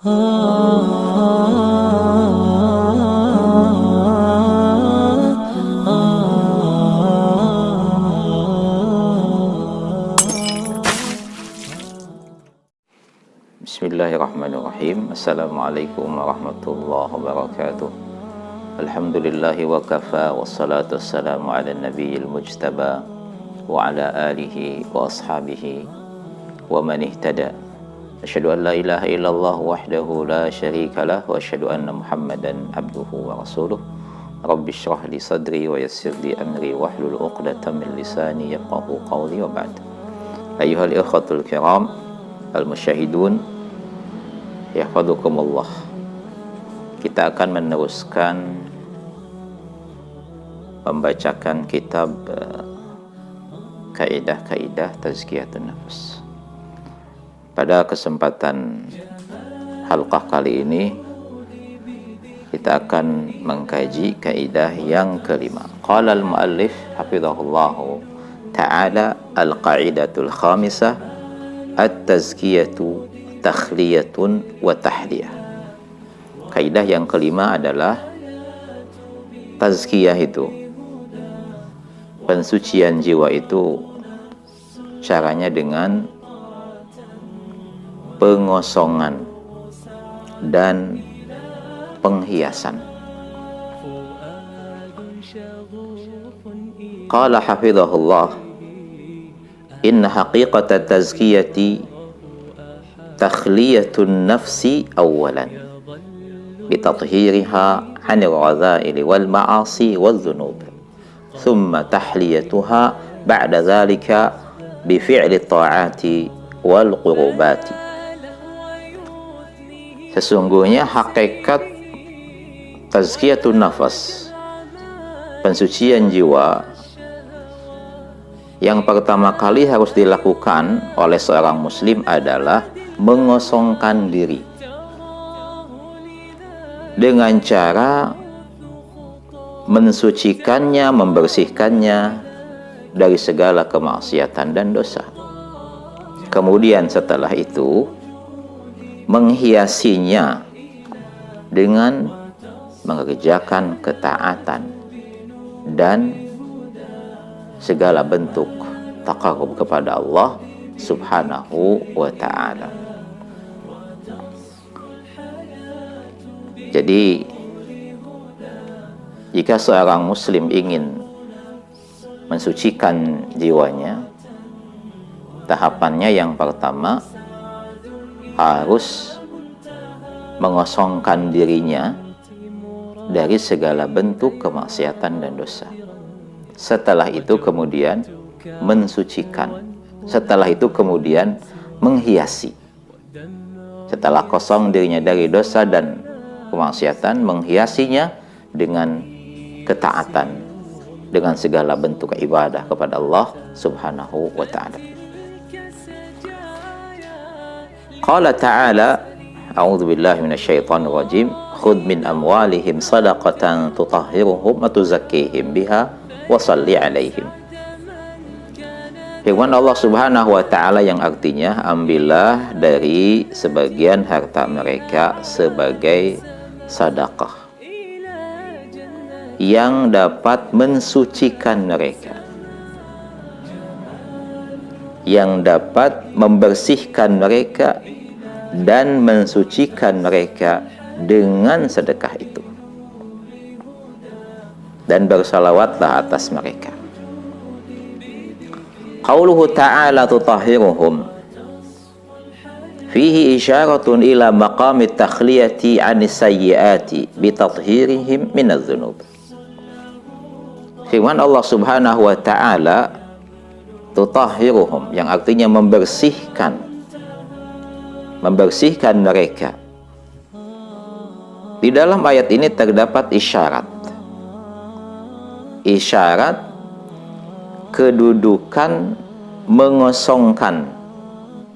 Bismillahirrahmanirrahim. Assalamualaikum warahmatullahi wabarakatuh. Alhamdulillahi wa kafa, wassalatu wassalamu ala nabiyil mujtaba wa ala alihi wa ashabihi wa man ihtada. Asyhadu an la ilaha illallah wahdahu la syarika lah wa asyhadu anna Muhammadan abduhu wa rasuluh. Rabbi shrah li sadri wa yassir li amri wahlul 'uqdatam min lisani yafqahu qawli wa ba'd. Ayyuhal ikhwatul kiram al-musyahidun, yahfadukumullah. Kita akan meneruskan membacakan kitab kaidah-kaidah tazkiyatun nafs. Pada kesempatan halqah kali ini kita akan mengkaji kaidah yang kelima. Qala al-muallif hafizahullahu ta'ala al-qaidatul khamisah at-tazkiyatu takhliyatun wa tahliyah. Kaidah yang kelima adalah tazkiyah itu, pensucian jiwa itu caranya dengan pengosongan dan penghiasan. Qala hafizahullah, inna haqiqata tazkiyati takhliyatun nafsi awalan bitathhiriha 'anil radha'il wal ma'asi wal dhunub, thumma tahliyatuha ba'da dhalika bi fi'li ta'ati wal qurubati. Sesungguhnya hakikat tazkiyatun nafas, pensucian jiwa, yang pertama kali harus dilakukan oleh seorang muslim adalah mengosongkan diri dengan cara mensucikannya, membersihkannya dari segala kemaksiatan dan dosa. Kemudian setelah itu menghiasinya dengan mengerjakan ketaatan dan segala bentuk taqarrub kepada Allah Subhanahu wa ta'ala. Jadi jika seorang muslim ingin mensucikan jiwanya, tahapannya yang pertama harus mengosongkan dirinya dari segala bentuk kemaksiatan dan dosa. Setelah itu kemudian mensucikan. Setelah itu kemudian menghiasi. Setelah kosong dirinya dari dosa dan kemaksiatan, menghiasinya dengan ketaatan, dengan segala bentuk ibadah kepada Allah Subhanahu wa ta'ala. Qala ta'ala, a'udzu billahi minasyaitonir rajim, khudh min amwalihim shadaqatan tutahhiruhum wa tuzakkihim biha wa shalli 'alaihim. Firman Allah Subhanahu wa ta'ala yang artinya, ambillah dari sebagian harta mereka sebagai sedekah yang dapat mensucikan mereka, yang dapat membersihkan mereka dan mensucikan mereka dengan sedekah itu, dan bersalawatlah atas mereka. Qauluhu ta'ala tutahhiruhum fihi isyaratun ila maqami takhliyati 'anis sayyiati bitathhirihim minadz dzunub. Firman Allah Subhanahu wa ta'ala tutahhiruhum, yang artinya membersihkan mereka. Di dalam ayat ini terdapat isyarat kedudukan mengosongkan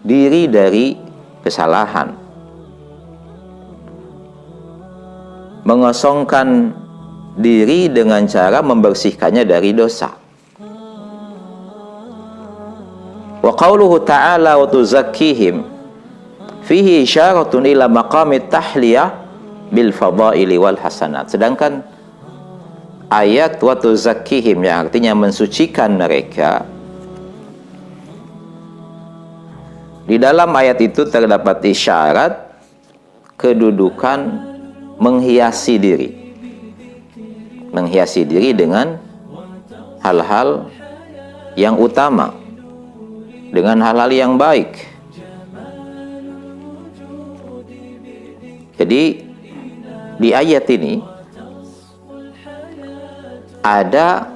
diri dari kesalahan, mengosongkan diri dengan cara membersihkannya dari dosa. Wa qauluhu ta'ala wa tuzakkihim fihi isyaratun ila maqamit tahliyah bil fadaili wal hasanat. Sedangkan ayat wa tuzakkihim yang artinya mensucikan mereka, di dalam ayat itu terdapat isyarat kedudukan menghiasi diri dengan hal-hal yang utama, dengan hal-hal yang baik. Jadi di ayat ini ada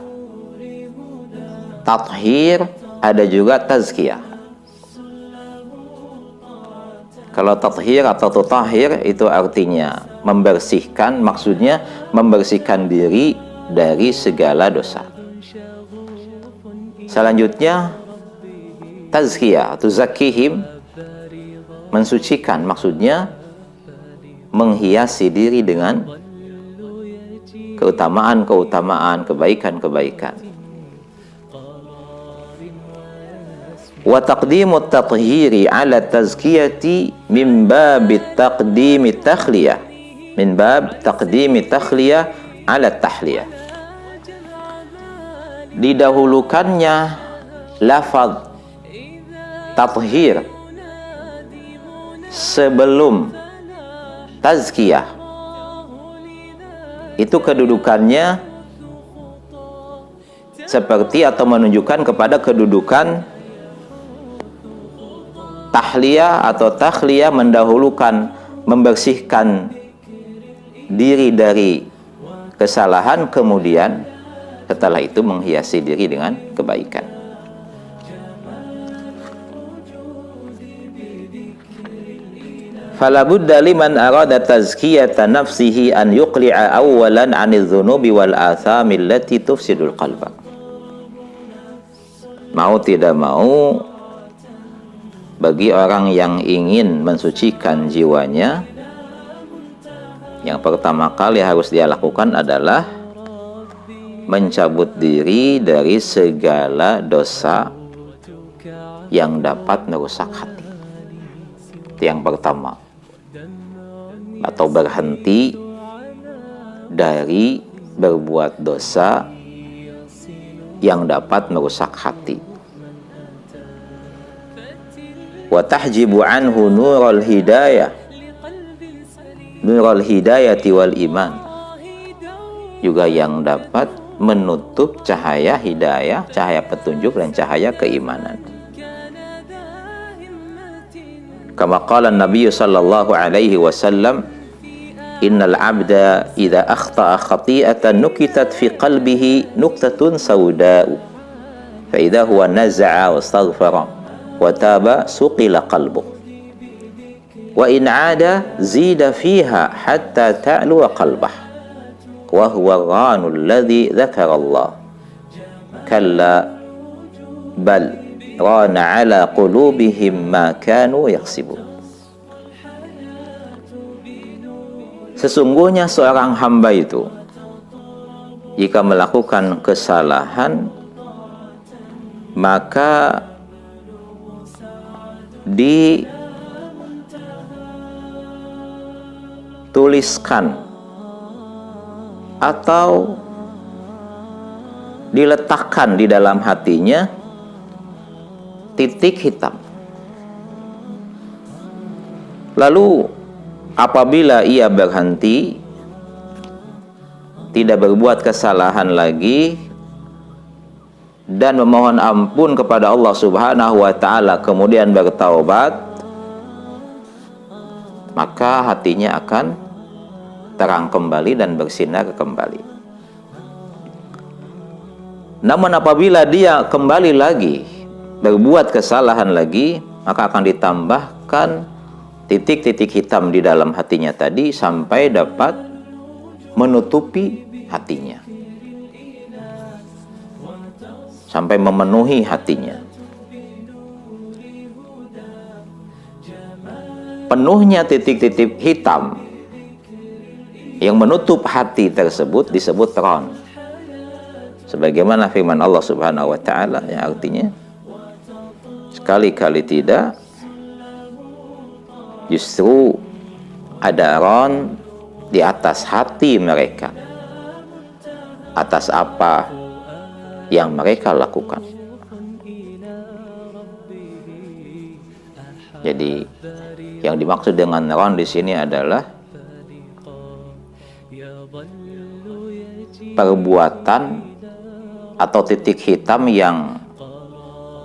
tathhir, ada juga tazkiyah. Kalau tathhir atau tutahhir itu artinya membersihkan, maksudnya membersihkan diri dari segala dosa. Selanjutnya tazkiyah, tuzakkihim, mensucikan, maksudnya menghiasi diri dengan keutamaan-keutamaan, kebaikan-kebaikan. Wa taqdimut tathhiri ala tazkiyati min bab taqdimi takhliyah, min bab taqdimi takhliyah ala tahliyah. Didahulukannya lafaz tathhir sebelum tazkiyah, itu kedudukannya seperti atau menunjukkan kepada kedudukan tahliyah atau takhliyah, mendahulukan membersihkan diri dari kesalahan, kemudian setelah itu menghiasi diri dengan kebaikan. Fala budda liman arada tazkiyata nafsihi an yuqli'a awwalan 'anil dhunubi wal athami allati tufsidul qalba. Mau tidak mau, bagi orang yang ingin mensucikan jiwanya, yang pertama kali harus dia lakukan adalah mencabut diri dari segala dosa yang dapat merusak hati. Itu yang pertama. Atau berhenti dari berbuat dosa yang dapat merusak hati. Wa tahjibu anhu nurul hidayah, nurul hidayati wal iman, juga yang dapat menutup cahaya hidayah, cahaya petunjuk dan cahaya keimanan. Kama qala Nabi sallallahu alaihi wasallam, innal abda idza akhta'a khati'atan nukitat fi qalbihi nuktatun sawda'u fa idza huwa naza'a wastaghfara wa taba suqila qalbuh wa in 'ada zida fiha hatta ta'lu qalbah wa huwa ghanul ladzi dzakara Allah kalla bal rana 'ala qulubihim ma kanu yaksibun. Sesungguhnya seorang hamba itu jika melakukan kesalahan, maka dituliskan atau diletakkan di dalam hatinya titik hitam. Lalu apabila ia berhenti, tidak berbuat kesalahan lagi, dan memohon ampun kepada Allah Subhanahu wa ta'ala, kemudian bertaubat, maka hatinya akan terang kembali dan bersinar kembali. Namun apabila dia kembali lagi berbuat kesalahan lagi, maka akan ditambahkan titik-titik hitam di dalam hatinya tadi sampai dapat menutupi hatinya, sampai memenuhi hatinya. Penuhnya titik-titik hitam yang menutup hati tersebut disebut ron, sebagaimana firman Allah Subhanahu wa ta'ala yang artinya sekali-kali tidak Justru ada ron di atas hati mereka, atas apa yang mereka lakukan. Jadi yang dimaksud dengan ron di sini adalah perbuatan atau titik hitam yang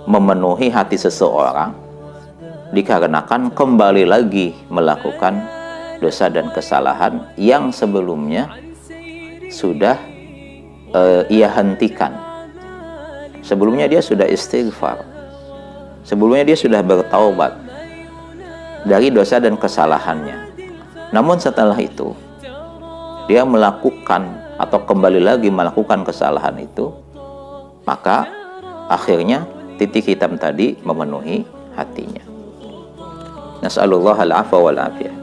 memenuhi hati seseorang dikarenakan kembali lagi melakukan dosa dan kesalahan yang sebelumnya sudah ia hentikan. Sebelumnya dia sudah istighfar, sebelumnya dia sudah bertaubat dari dosa dan kesalahannya. Namun setelah itu dia melakukan atau kembali lagi melakukan kesalahan itu, maka akhirnya titik hitam tadi memenuhi hatinya. Nas'alullah al-'afwa wal 'afiyah.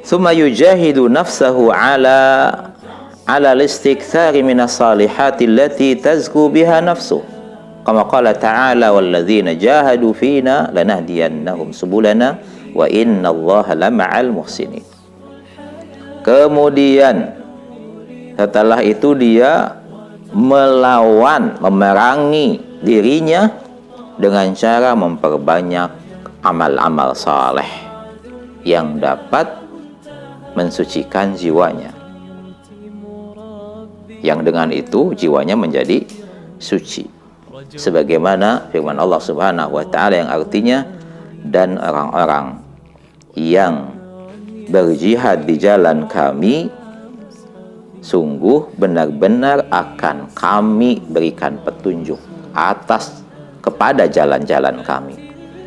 Tsumma yujahidu nafsahu ala al-istikthari minas salihati allati tazku biha nafsuhu. Kama qala ta'ala walladzina jahadu fina lanahdiyannahum subulana wa innallaha lama'al muhsinin. Kemudian setelah itu dia melawan, memerangi dirinya dengan cara memperbanyak amal-amal saleh yang dapat mensucikan jiwanya. Yang dengan itu jiwanya menjadi suci. Sebagaimana firman Allah Subhanahu wa taala yang artinya, dan orang-orang yang berjihad di jalan kami sungguh benar-benar akan kami berikan petunjuk atas kepada jalan-jalan kami,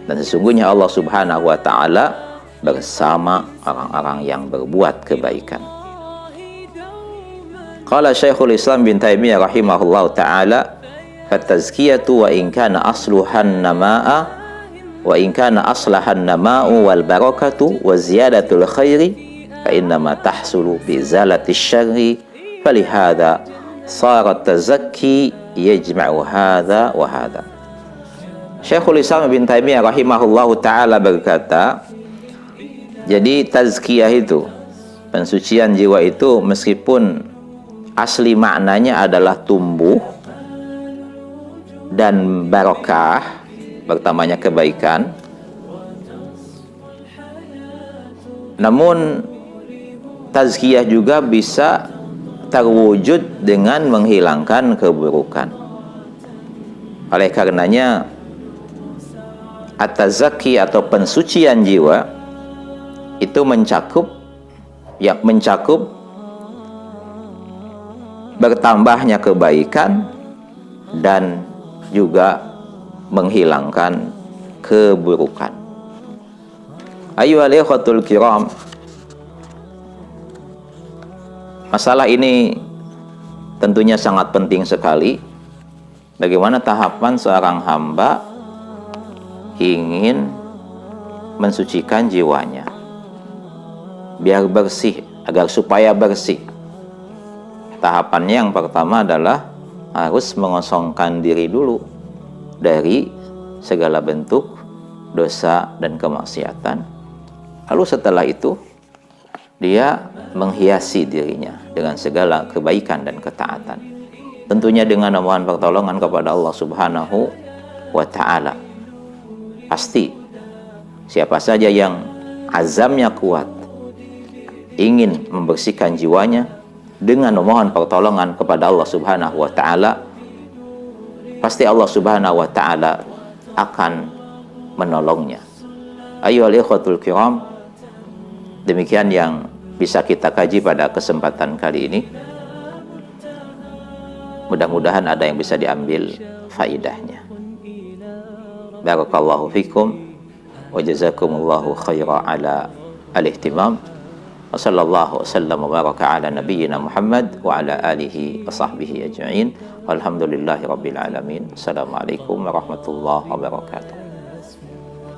dan sesungguhnya Allah Subhanahu wa taala bersama orang-orang yang berbuat kebaikan. Qala Syekhul Islam bin Taimiyah rahimahullahu taala, fatazkiyatu wa in kana asluhan namaa wa in kana aslahan namaa'u wal barakatu wa ziyadatul khairi fa innama tahsulu bi zalati syarri falihada sarat tazakki yajma'u hadha wa hadha. Syekhul Islam bin Taimiyah rahimahullahu taala berkata, jadi tazkiyah itu, pensucian jiwa itu, meskipun asli maknanya adalah tumbuh dan barokah, bertambahnya kebaikan, namun tazkiyah juga bisa terwujud dengan menghilangkan keburukan. Oleh karenanya at-tazakki atau pensucian jiwa itu mencakup bertambahnya kebaikan dan juga menghilangkan keburukan. Ayyuhal ikhwatul kiram, masalah ini tentunya sangat penting sekali. Bagaimana tahapan seorang hamba ingin mensucikan jiwanya biar bersih, agar supaya bersih. Tahapannya yang pertama adalah harus mengosongkan diri dulu dari segala bentuk dosa dan kemaksiatan. Lalu setelah itu dia menghiasi dirinya dengan segala kebaikan dan ketaatan, tentunya dengan memohon pertolongan kepada Allah Subhanahu wa ta'ala. Pasti siapa saja yang azamnya kuat ingin membersihkan jiwanya dengan memohon pertolongan kepada Allah Subhanahu wa ta'ala, pasti Allah Subhanahu wa ta'ala akan menolongnya. Ayyuhal ikhwatul kiram, demikian yang bisa kita kaji pada kesempatan kali ini. Mudah-mudahan ada yang bisa diambil faidahnya. Barakallahu fikum wa jazakumullahu khaira ala al-ihtimam. Wa sallallahu wasallam wa baraka ala nabiyyina Muhammad wa ala alihi wa sahbihi ajma'in. Walhamdulillahi rabbil alamin. Assalamualaikum warahmatullahi wabarakatuh.